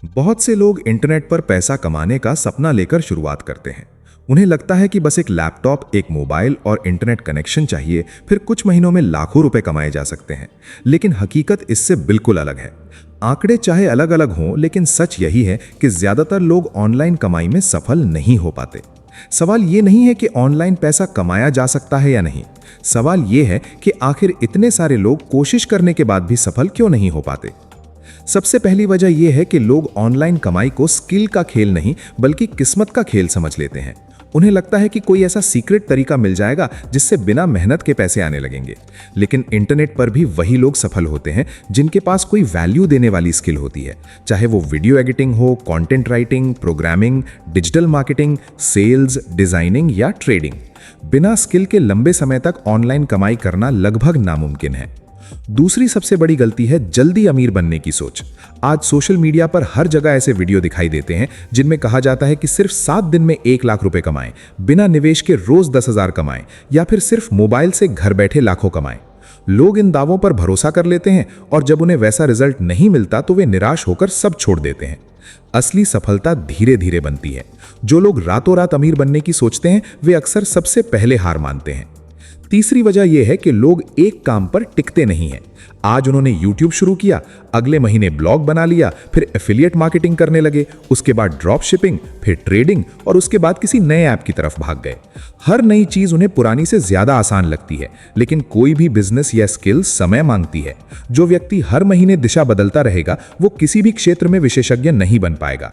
बहुत से लोग इंटरनेट पर पैसा कमाने का सपना लेकर शुरुआत करते हैं। उन्हें लगता है कि बस एक लैपटॉप, एक मोबाइल और इंटरनेट कनेक्शन चाहिए, फिर कुछ महीनों में लाखों रुपए कमाए जा सकते हैं। लेकिन हकीकत इससे बिल्कुल अलग है। आंकड़े चाहे अलग अलग हों, लेकिन सच यही है कि ज्यादातर लोग ऑनलाइन कमाई में सफल नहीं हो पाते। सवाल ये नहीं है कि ऑनलाइन पैसा कमाया जा सकता है या नहीं। सवाल ये है कि आखिर इतने सारे लोग कोशिश करने के बाद भी सफल क्यों नहीं हो पाते। सबसे पहली वजह यह है कि लोग ऑनलाइन कमाई को स्किल का खेल नहीं बल्कि किस्मत का खेल समझ लेते हैं। उन्हें लगता है कि कोई ऐसा सीक्रेट तरीका मिल जाएगा जिससे बिना मेहनत के पैसे आने लगेंगे। लेकिन इंटरनेट पर भी वही लोग सफल होते हैं जिनके पास कोई वैल्यू देने वाली स्किल होती है, चाहे वो वीडियो एडिटिंग हो, content writing, programming, digital marketing, sales, designing या ट्रेडिंग। बिना स्किल के लंबे समय तक ऑनलाइन कमाई करना लगभग नामुमकिन है। दूसरी सबसे बड़ी गलती है जल्दी अमीर बनने की सोच। आज सोशल मीडिया पर हर जगह ऐसे वीडियो दिखाई देते हैं जिनमें कहा जाता है कि सिर्फ 7 दिन में 1 लाख रुपए कमाएं, बिना निवेश के रोज 10,000 कमाएं या फिर सिर्फ मोबाइल से घर बैठे लाखों कमाएं। लोग इन दावों पर भरोसा कर लेते हैं और जब उन्हें वैसा रिजल्ट नहीं मिलता तो वे निराश होकर सब छोड़ देते हैं। असली सफलता धीरे धीरे बनती है। जो लोग रातों रात अमीर बनने की सोचते हैं वे अक्सर सबसे पहले हार मानते हैं। तीसरी वजह यह है कि लोग एक काम पर टिकते नहीं हैं। आज उन्होंने YouTube शुरू किया, अगले महीने ब्लॉग बना लिया, फिर एफिलिएट मार्केटिंग करने लगे, उसके बाद ड्रॉप शिपिंग, फिर ट्रेडिंग और उसके बाद किसी नए ऐप की तरफ भाग गए। हर नई चीज उन्हें पुरानी से ज्यादा आसान लगती है, लेकिन कोई भी बिजनेस या स्किल समय मांगती है। जो व्यक्ति हर महीने दिशा बदलता रहेगा वो किसी भी क्षेत्र में विशेषज्ञ नहीं बन पाएगा।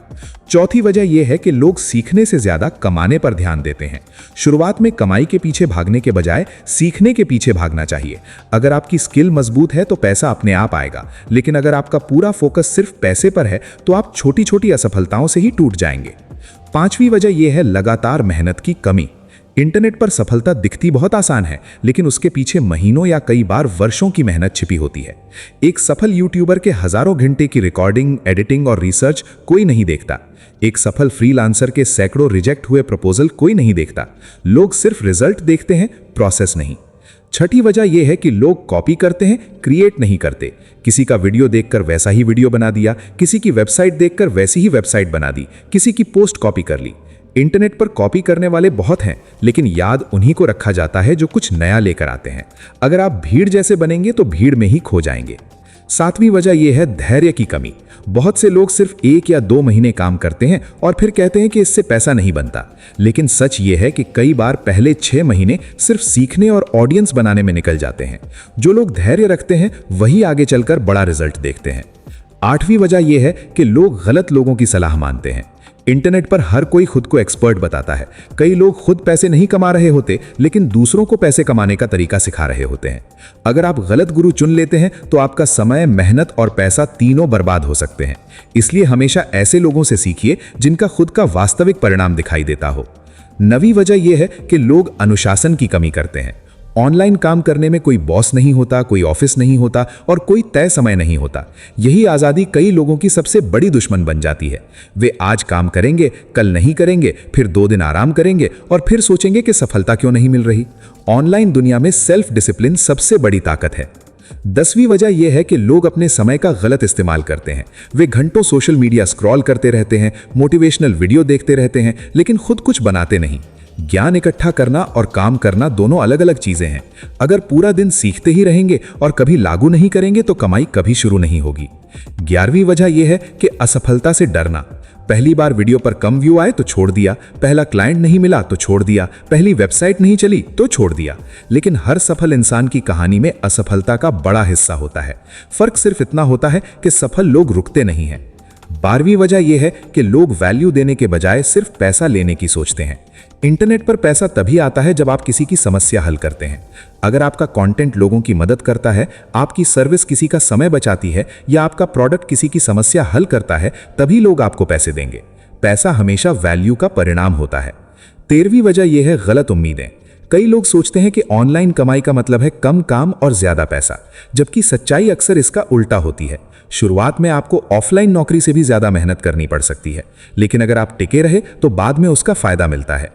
चौथी वजह यह है कि लोग सीखने से ज्यादा कमाने पर ध्यान देते हैं। शुरुआत में कमाई के पीछे भागने के बजाय सीखने के पीछे भागना चाहिए। अगर आपकी स्किल मजबूत है तो पैसा अपने आप आएगा, लेकिन अगर आपका पूरा फोकस सिर्फ पैसे पर है तो आप छोटी छोटी असफलताओं से ही टूट जाएंगे। पांचवी वजह यह है लगातार मेहनत की कमी। इंटरनेट पर सफलता दिखती बहुत आसान है, लेकिन उसके पीछे महीनों या कई बार वर्षों की मेहनत छिपी होती है। एक सफल यूट्यूबर के हजारों घंटे की रिकॉर्डिंग, एडिटिंग और रिसर्च कोई नहीं देखता। एक सफल फ्रीलांसर के सैकड़ों रिजेक्ट हुए प्रपोजल कोई नहीं देखता। लोग सिर्फ रिजल्ट देखते हैं, प्रोसेस नहीं। छठी वजह यह है कि लोग कॉपी करते हैं, क्रिएट नहीं करते। किसी का वीडियो देखकर वैसा ही वीडियो बना दिया, किसी की वेबसाइट देखकर वैसी ही वेबसाइट बना दी, किसी की पोस्ट कॉपी कर ली। इंटरनेट पर कॉपी करने वाले बहुत हैं, लेकिन याद उन्हीं को रखा जाता है जो कुछ नया लेकर आते हैं। अगर आप भीड़ जैसे बनेंगे तो भीड़ में ही खो जाएंगे। सातवीं वजह यह है धैर्य की कमी। बहुत से लोग सिर्फ 1 या 2 महीने काम करते हैं और फिर कहते हैं कि इससे पैसा नहीं बनता। लेकिन सच यह है कि कई बार पहले 6 महीने सिर्फ सीखने और ऑडियंस बनाने में निकल जाते हैं। जो लोग धैर्य रखते हैं वही आगे चलकर बड़ा रिजल्ट देखते हैं। आठवीं वजह यह है कि लोग गलत लोगों की सलाह मानते हैं। इंटरनेट पर हर कोई खुद को एक्सपर्ट बताता है। कई लोग खुद पैसे नहीं कमा रहे होते, लेकिन दूसरों को पैसे कमाने का तरीका सिखा रहे होते हैं। अगर आप गलत गुरु चुन लेते हैं तो आपका समय, मेहनत और पैसा तीनों बर्बाद हो सकते हैं। इसलिए हमेशा ऐसे लोगों से सीखिए जिनका खुद का वास्तविक परिणाम दिखाई देता हो। नवी वजह यह है कि लोग अनुशासन की कमी करते हैं। ऑनलाइन काम करने में कोई बॉस नहीं होता, कोई ऑफिस नहीं होता और कोई तय समय नहीं होता। यही आज़ादी कई लोगों की सबसे बड़ी दुश्मन बन जाती है। वे आज काम करेंगे, कल नहीं करेंगे, फिर 2 दिन आराम करेंगे और फिर सोचेंगे कि सफलता क्यों नहीं मिल रही। ऑनलाइन दुनिया में सेल्फ डिसिप्लिन सबसे बड़ी ताकत है। 10वीं वजह यह है कि लोग अपने समय का गलत इस्तेमाल करते हैं। वे घंटों सोशल मीडिया स्क्रॉल करते रहते हैं, मोटिवेशनल वीडियो देखते रहते हैं, लेकिन खुद कुछ बनाते नहीं। ज्ञान इकट्ठा करना और काम करना दोनों अलग अलग चीजें हैं। अगर पूरा दिन सीखते ही रहेंगे और कभी लागू नहीं करेंगे तो कमाई कभी शुरू नहीं होगी। 11वीं वजह यह है कि असफलता से डरना। पहली बार वीडियो पर कम व्यू आए तो छोड़ दिया, पहला क्लाइंट नहीं मिला तो छोड़ दिया, पहली वेबसाइट नहीं चली तो छोड़ दिया। लेकिन हर सफल इंसान की कहानी में असफलता का बड़ा हिस्सा होता है। फर्क सिर्फ इतना होता है कि सफल लोग रुकते नहीं हैं। 12वीं वजह यह है कि लोग वैल्यू देने के बजाय सिर्फ पैसा लेने की सोचते हैं। इंटरनेट पर पैसा तभी आता है जब आप किसी की समस्या हल करते हैं। अगर आपका कंटेंट लोगों की मदद करता है, आपकी सर्विस किसी का समय बचाती है या आपका प्रोडक्ट किसी की समस्या हल करता है, तभी लोग आपको पैसे देंगे। पैसा हमेशा वैल्यू का परिणाम होता है। 13वीं वजह यह है गलत उम्मीदें। कई लोग सोचते हैं कि ऑनलाइन कमाई का मतलब है कम काम और ज्यादा पैसा, जबकि सच्चाई अक्सर इसका उल्टा होती है। शुरुआत में आपको ऑफलाइन नौकरी से भी ज्यादा मेहनत करनी पड़ सकती है, लेकिन अगर आप टिके रहे तो बाद में उसका फायदा मिलता है।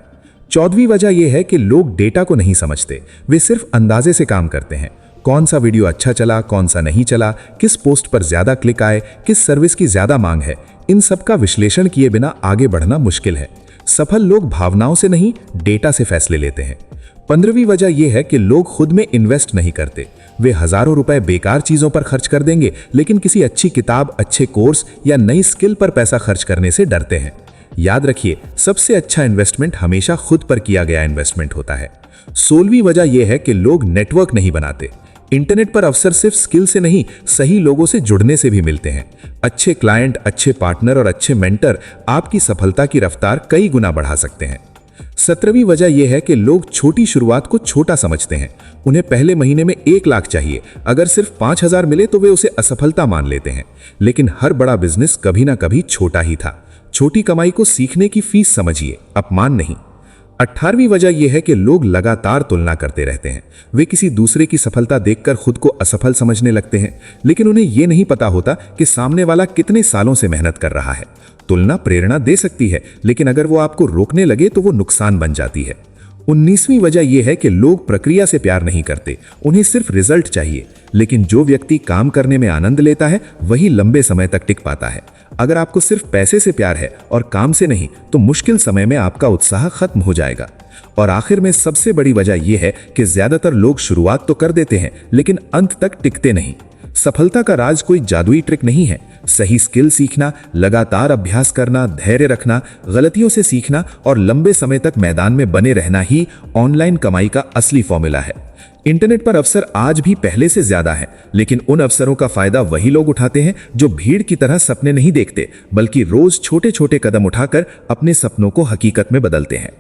14वीं वजह यह है कि लोग डेटा को नहीं समझते। वे सिर्फ अंदाजे से काम करते हैं। कौन सा वीडियो अच्छा चला, कौन सा नहीं चला, किस पोस्ट पर ज्यादा क्लिक आए, किस सर्विस की ज्यादा मांग है, इन सब का विश्लेषण किए बिना आगे बढ़ना मुश्किल है। सफल लोग भावनाओं से नहीं, डेटा से फैसले लेते हैं। 15वीं वजह यह है कि लोग खुद में इन्वेस्ट नहीं करते। वे हजारों रुपए बेकार चीजों पर खर्च कर देंगे, लेकिन किसी अच्छी किताब, अच्छे कोर्स या नई स्किल पर पैसा खर्च करने से डरते हैं। याद रखिए, सबसे अच्छा इन्वेस्टमेंट हमेशा खुद पर किया गया इन्वेस्टमेंट होता है। 16वीं वजह यह है कि लोग नेटवर्क नहीं बनाते। इंटरनेट पर अवसर सिर्फ स्किल से नहीं, सही लोगों से जुड़ने से भी मिलते हैं। अच्छे क्लाइंट, अच्छे पार्टनर और अच्छे मेंटर आपकी सफलता की रफ्तार कई गुना बढ़ा सकते हैं। 17वीं वजह यह है कि लोग छोटी शुरुआत को छोटा समझते हैं। उन्हें पहले महीने में 1 लाख चाहिए, अगर सिर्फ 5,000 मिले तो वे उसे असफलता मान लेते हैं। लेकिन हर बड़ा बिजनेस कभी ना कभी छोटा ही था। छोटी कमाई को सीखने की फीस समझिए, अपमान नहीं। 18वीं वजह यह है कि लोग लगातार तुलना करते रहते हैं। वे किसी दूसरे की सफलता देखकर खुद को असफल समझने लगते हैं, लेकिन उन्हें यह नहीं पता होता कि सामने वाला कितने सालों से मेहनत कर रहा है। तुलना प्रेरणा दे सकती है, लेकिन अगर वो आपको रोकने लगे तो वो नुकसान बन जाती है। 19वीं वजह यह है कि लोग प्रक्रिया से प्यार नहीं करते, उन्हें सिर्फ रिजल्ट चाहिए। लेकिन जो व्यक्ति काम करने में आनंद लेता है वही लंबे समय तक टिक पाता है। अगर आपको सिर्फ पैसे से प्यार है और काम से नहीं, तो मुश्किल समय में आपका उत्साह खत्म हो जाएगा। और आखिर में सबसे बड़ी वजह यह है कि ज्यादातर लोग शुरुआत तो कर देते हैं, लेकिन अंत तक टिकते नहीं। सफलता का राज कोई जादुई ट्रिक नहीं है। सही स्किल सीखना, लगातार अभ्यास करना, धैर्य रखना, गलतियों से सीखना और लंबे समय तक मैदान में बने रहना ही ऑनलाइन कमाई का असली फॉर्मूला है। इंटरनेट पर अवसर आज भी पहले से ज्यादा है, लेकिन उन अवसरों का फायदा वही लोग उठाते हैं जो भीड़ की तरह सपने नहीं देखते, बल्कि रोज छोटे छोटे कदम उठाकर अपने सपनों को हकीकत में बदलते हैं।